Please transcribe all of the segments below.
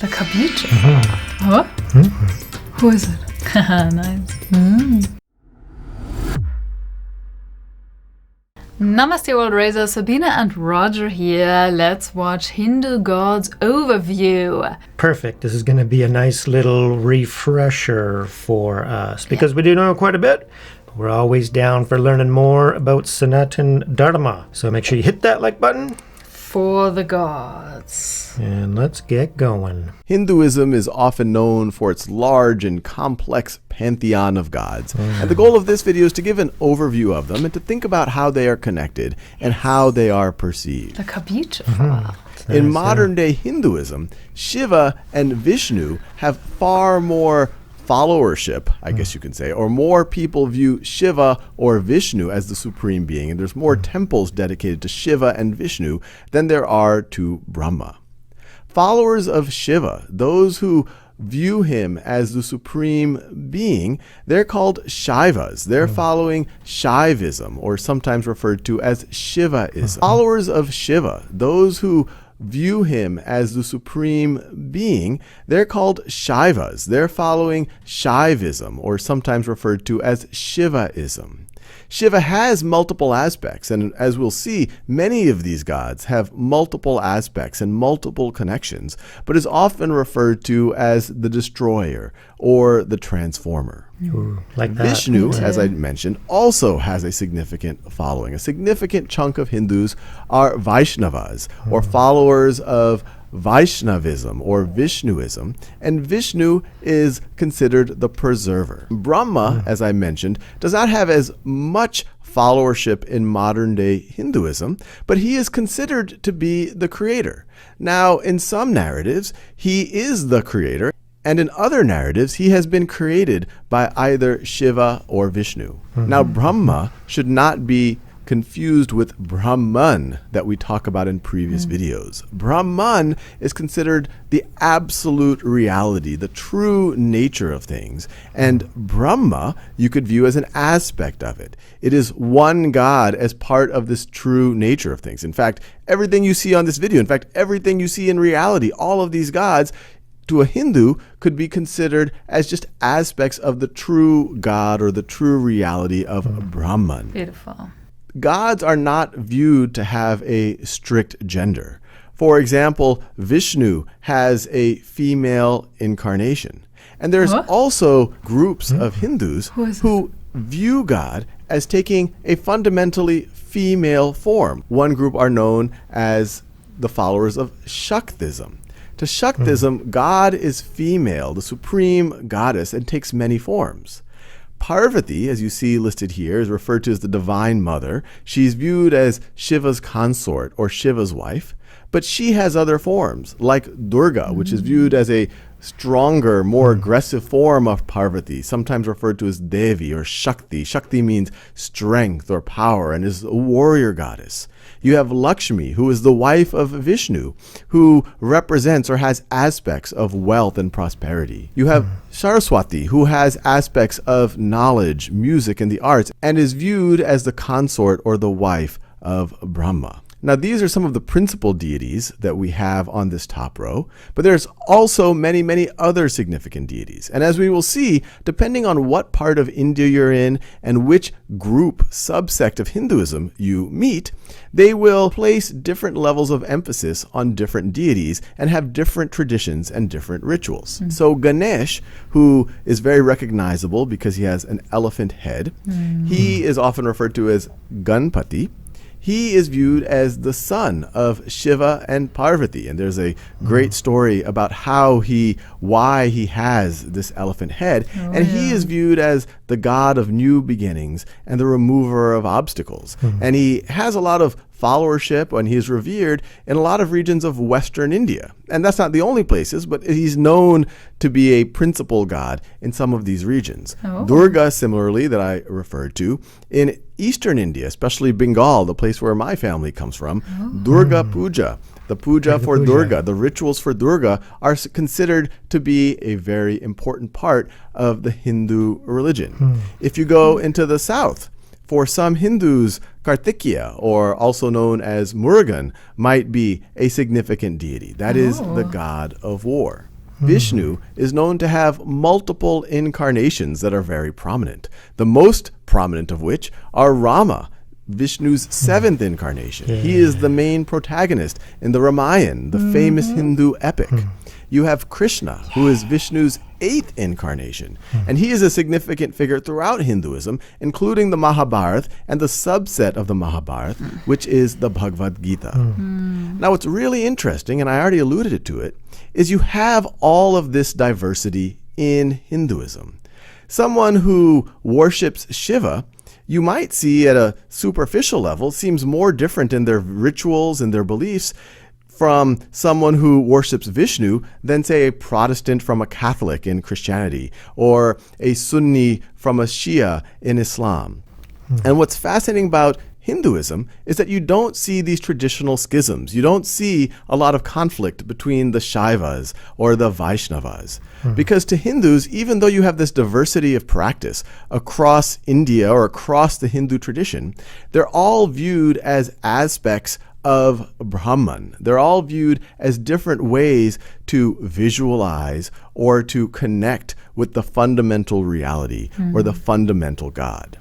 Like a beautiful. Huh? Who is it? Nice. Namaste World Racer, Sabina and Roger here. Let's watch Hindu Gods Overview. Perfect. This is going to be a nice little refresher for us because we do know quite a bit. We're always down for learning more about Sanatan Dharma. So make sure you hit that like button. For the gods. And let's get going. Hinduism is often known for its large and complex pantheon of gods. And the goal of this video is to give an overview of them and to think about how they are connected and how they are perceived. Like a beautiful. In modern-day Hinduism, Shiva and Vishnu have far more followership, I guess you can say, or more people view Shiva or Vishnu as the supreme being, and there's more temples dedicated to Shiva and Vishnu than there are to Brahma. Followers of Shiva, those who view him as the supreme being, they're called Shaivas. They're following Shaivism, or sometimes referred to as Shivaism. Followers of Shiva, those who view him as the supreme being, they're called Shaivas. They're following Shaivism, or sometimes referred to as Shivaism. Shiva has multiple aspects, and as we'll see, many of these gods have multiple aspects and multiple connections, but is often referred to as the destroyer or the transformer. Ooh, like that. Vishnu, as I mentioned, also has a significant following. A significant chunk of Hindus are Vaishnavas, or followers of Vaishnavism or Vishnuism, and Vishnu is considered the preserver. Brahma, as I mentioned, does not have as much followership in modern-day Hinduism, but he is considered to be the creator. Now, in some narratives, he is the creator, and in other narratives, he has been created by either Shiva or Vishnu. Now, Brahma should not be confused with Brahman that we talk about in previous videos. Brahman is considered the absolute reality, the true nature of things. And Brahma you could view as an aspect of it. It is one God as part of this true nature of things. In fact, everything you see on this video, in fact, everything you see in reality, all of these gods, to a Hindu could be considered as just aspects of the true God or the true reality of Brahman. Beautiful. Gods are not viewed to have a strict gender. For example, Vishnu has a female incarnation. And there's also groups of Hindus who view God as taking a fundamentally female form. One group are known as the followers of Shaktism. To Shaktism, God is female, the supreme goddess, and takes many forms. Parvati, as you see listed here, is referred to as the divine mother. She's viewed as Shiva's consort or Shiva's wife, but she has other forms, like Durga, which is viewed as a stronger, more aggressive form of Parvati, sometimes referred to as Devi or Shakti. Shakti means strength or power and is a warrior goddess. You have Lakshmi, who is the wife of Vishnu, who represents or has aspects of wealth and prosperity. You have Saraswati, who has aspects of knowledge, music, and the arts, and is viewed as the consort or the wife of Brahma. Now, these are some of the principal deities that we have on this top row, but there's also many, many other significant deities. And as we will see, depending on what part of India you're in and which group, subsect of Hinduism you meet, they will place different levels of emphasis on different deities and have different traditions and different rituals. So Ganesha, who is very recognizable because he has an elephant head, he is often referred to as Ganpati. He is viewed as the son of Shiva and Parvati. And there's a great story about why he has this elephant head. And he is viewed as the god of new beginnings and the remover of obstacles. And he has a lot of followership, and he is revered in a lot of regions of Western India. And that's not the only places, but he's known to be a principal god in some of these regions. Durga, similarly, that I referred to, in Eastern India, especially Bengal, the place where my family comes from, Durga Puja, the puja for Durga, the rituals for Durga are considered to be a very important part of the Hindu religion. If you go into the south, for some Hindus, Kartikeya, or also known as Murugan, might be a significant deity. That is the god of war. Vishnu is known to have multiple incarnations that are very prominent. The most prominent of which are Rama, Vishnu's seventh incarnation. He is the main protagonist in the Ramayana, the famous Hindu epic. You have Krishna, who is Vishnu's eighth incarnation, and he is a significant figure throughout Hinduism, including the Mahabharata and the subset of the Mahabharata, which is the Bhagavad Gita. Now, what's really interesting, and I already alluded to it, is you have all of this diversity in Hinduism. Someone who worships Shiva, you might see at a superficial level, seems more different in their rituals and their beliefs from someone who worships Vishnu than, say, a Protestant from a Catholic in Christianity, or a Sunni from a Shia in Islam. And what's fascinating about Hinduism is that you don't see these traditional schisms. You don't see a lot of conflict between the Shaivas or the Vaishnavas. Because to Hindus, even though you have this diversity of practice across India or across the Hindu tradition, they're all viewed as aspects of Brahman. They're all viewed as different ways to visualize or to connect with the fundamental reality or the fundamental God.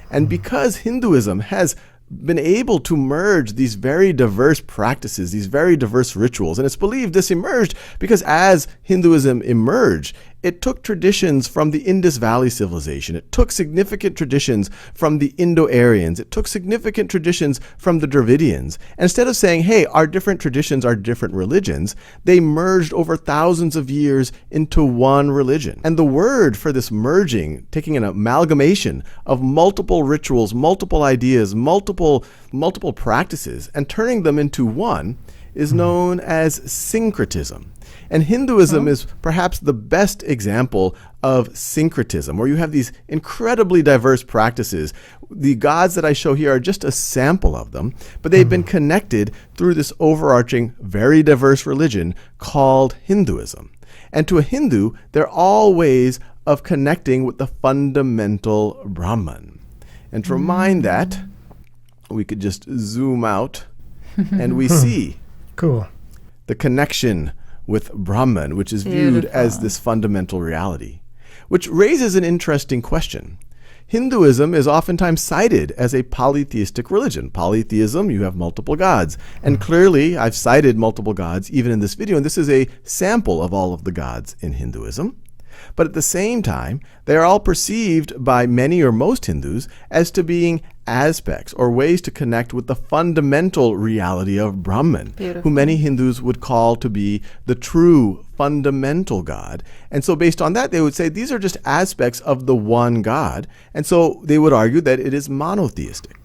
And because Hinduism has been able to merge these very diverse practices, these very diverse rituals, and it's believed this emerged because as Hinduism emerged, it took traditions from the Indus Valley civilization. It took significant traditions from the Indo-Aryans. It took significant traditions from the Dravidians. And instead of saying, hey, our different traditions are different religions, they merged over thousands of years into one religion. And the word for this merging, taking an amalgamation of multiple rituals, multiple ideas, multiple practices, and turning them into one, is known as syncretism. And Hinduism is perhaps the best example of syncretism, where you have these incredibly diverse practices. The gods that I show here are just a sample of them, but they've been connected through this overarching, very diverse religion called Hinduism. And to a Hindu, they're all ways of connecting with the fundamental Brahman. And to remind that, we could just zoom out and we see the connection with Brahman, which is viewed as this fundamental reality, which raises an interesting question. Hinduism is oftentimes cited as a polytheistic religion. Polytheism, you have multiple gods. And clearly, I've cited multiple gods even in this video, and this is a sample of all of the gods in Hinduism. But at the same time, they are all perceived by many or most Hindus as to being aspects or ways to connect with the fundamental reality of Brahman, who many Hindus would call to be the true fundamental God. And so based on that, they would say these are just aspects of the one God. And so they would argue that it is monotheistic.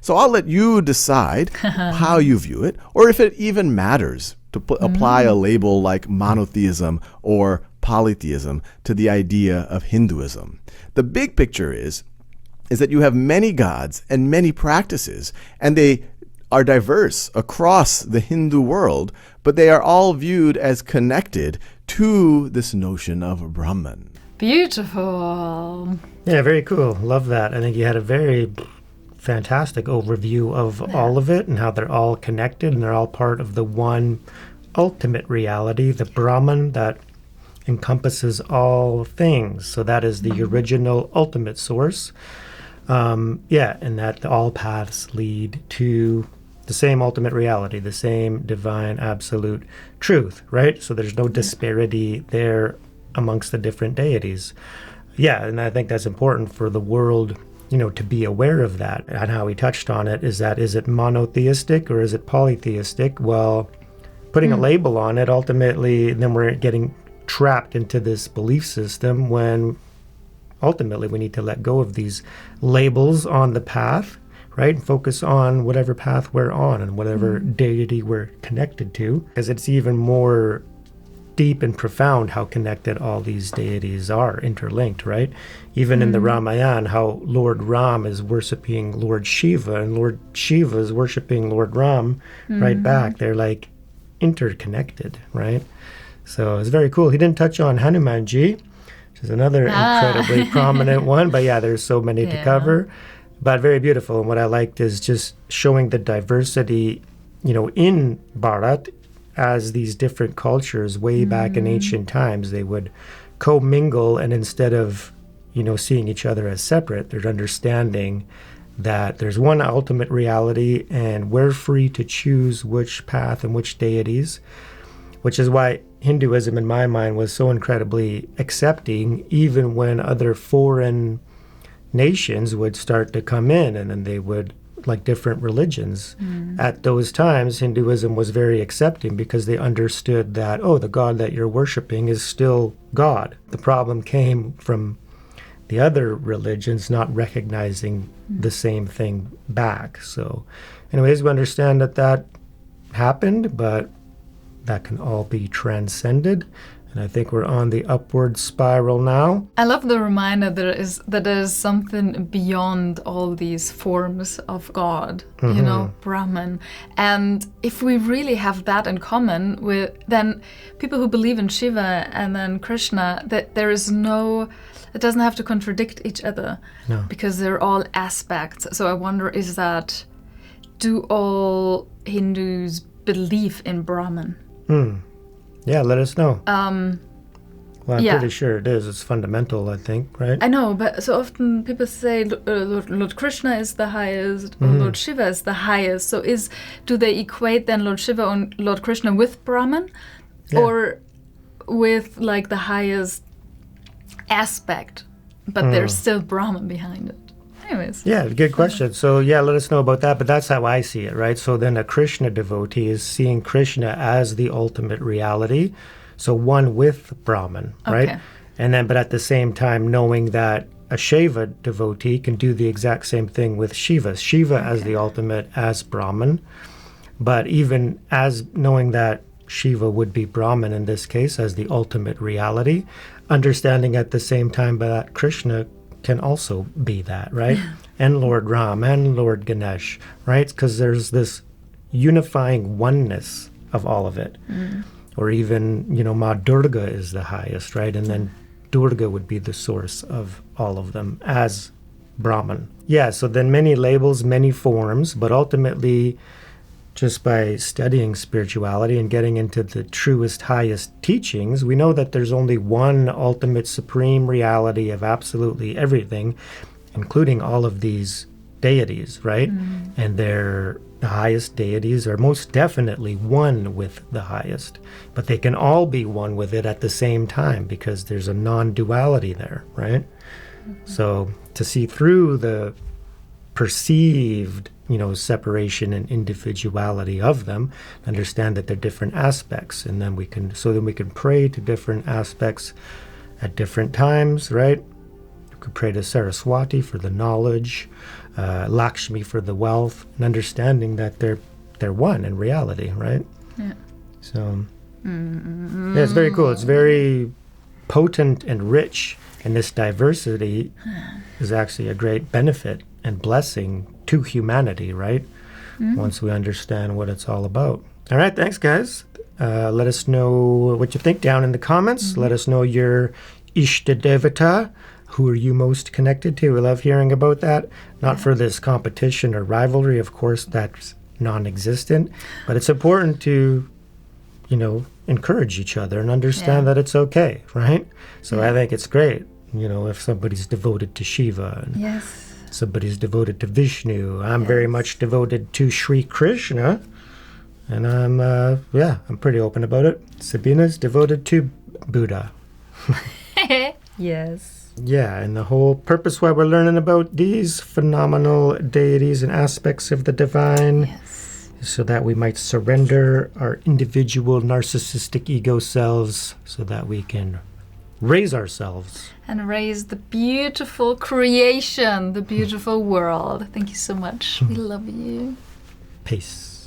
So I'll let you decide how you view it, or if it even matters to apply a label like monotheism or polytheism to the idea of Hinduism. The big picture is that you have many gods and many practices, and they are diverse across the Hindu world, but they are all viewed as connected to this notion of Brahman. Beautiful. Yeah, very cool. Love that. I think you had a very fantastic overview of all of it and how they're all connected and they're all part of the one ultimate reality, the Brahman that encompasses all things. So that is the original ultimate source. And that all paths lead to the same ultimate reality, the same divine absolute truth, right? So there's no disparity there amongst the different deities. Yeah, and I think that's important for the world, to be aware of that. And how we touched on it is it monotheistic or is it polytheistic? Well, putting a label on it, ultimately, then we're getting trapped into this belief system when ultimately we need to let go of these labels on the path, right? And focus on whatever path we're on and whatever deity we're connected to, because it's even more deep and profound how connected all these deities are, interlinked, right? Even in the Ramayana, how Lord Ram is worshiping Lord Shiva and Lord Shiva is worshiping Lord Ram right back. They're like interconnected, right? So it's very cool. He didn't touch on Hanumanji, which is another incredibly prominent one. But yeah, there's so many to cover. But very beautiful. And what I liked is just showing the diversity, in Bharat as these different cultures way back in ancient times, they would commingle, and instead of, seeing each other as separate, they're understanding that there's one ultimate reality and we're free to choose which path and which deities, which is why Hinduism, in my mind, was so incredibly accepting, even when other foreign nations would start to come in, and then they would, like different religions. At those times, Hinduism was very accepting because they understood that, the God that you're worshiping is still God. The problem came from the other religions not recognizing the same thing back. So anyways, we understand that happened, but that can all be transcended. And I think we're on the upward spiral now. I love the reminder that there is something beyond all these forms of God, Brahman. And if we really have that in common, then people who believe in Shiva and then Krishna, that there is it doesn't have to contradict each other. No. Because they're all aspects. So I wonder, do all Hindus believe in Brahman? Yeah, let us know. Yeah. Pretty sure it is. It's fundamental, I think, right? I know, but so often people say Lord Krishna is the highest, or Lord Shiva is the highest. So do they equate then Lord Shiva and Lord Krishna with Brahman? Yeah. Or with like the highest aspect, but there's still Brahman behind it? Anyways. Yeah, good question. So let us know about that, but that's how I see it, right? So then a Krishna devotee is seeing Krishna as the ultimate reality, so one with Brahman, right? Okay. And then, but at the same time, knowing that a Shiva devotee can do the exact same thing with Shiva as the ultimate, as Brahman, but even as knowing that Shiva would be Brahman in this case as the ultimate reality, understanding at the same time that Krishna can also be that, right? And Lord Ram and Lord Ganesh, right? Because there's this unifying oneness of all of it. Or even, Ma Durga is the highest, right? And then Durga would be the source of all of them as Brahman. Yeah, so then many labels, many forms, but ultimately, just by studying spirituality and getting into the truest, highest teachings, we know that there's only one ultimate supreme reality of absolutely everything, including all of these deities, right? And the highest deities are most definitely one with the highest, but they can all be one with it at the same time because there's a non-duality there, right? So to see through the perceived separation and individuality of them, understand that they're different aspects, and then we can pray to different aspects at different times, right? You could pray to Saraswati for the knowledge, Lakshmi for the wealth, and understanding that they're one in reality, right? Yeah. So yeah, it's very cool. It's very potent and rich, and this diversity is actually a great benefit and blessing to humanity, right? Once we understand what it's all about. All right, thanks, guys. Let us know what you think down in the comments. Let us know your Ishta Devata. Who are you most connected to? We love hearing about that. Not for this competition or rivalry, of course, that's non-existent. But it's important to, encourage each other and understand that it's okay, right? So I think it's great, if somebody's devoted to Shiva. And somebody's devoted to Vishnu. I'm very much devoted to Sri Krishna. And I'm pretty open about it. Sabina's devoted to Buddha. Yes. Yeah, and the whole purpose why we're learning about these phenomenal deities and aspects of the divine is so that we might surrender our individual narcissistic ego selves so that we can raise ourselves. And raise the beautiful creation, the beautiful world. Thank you so much. We love you. Peace.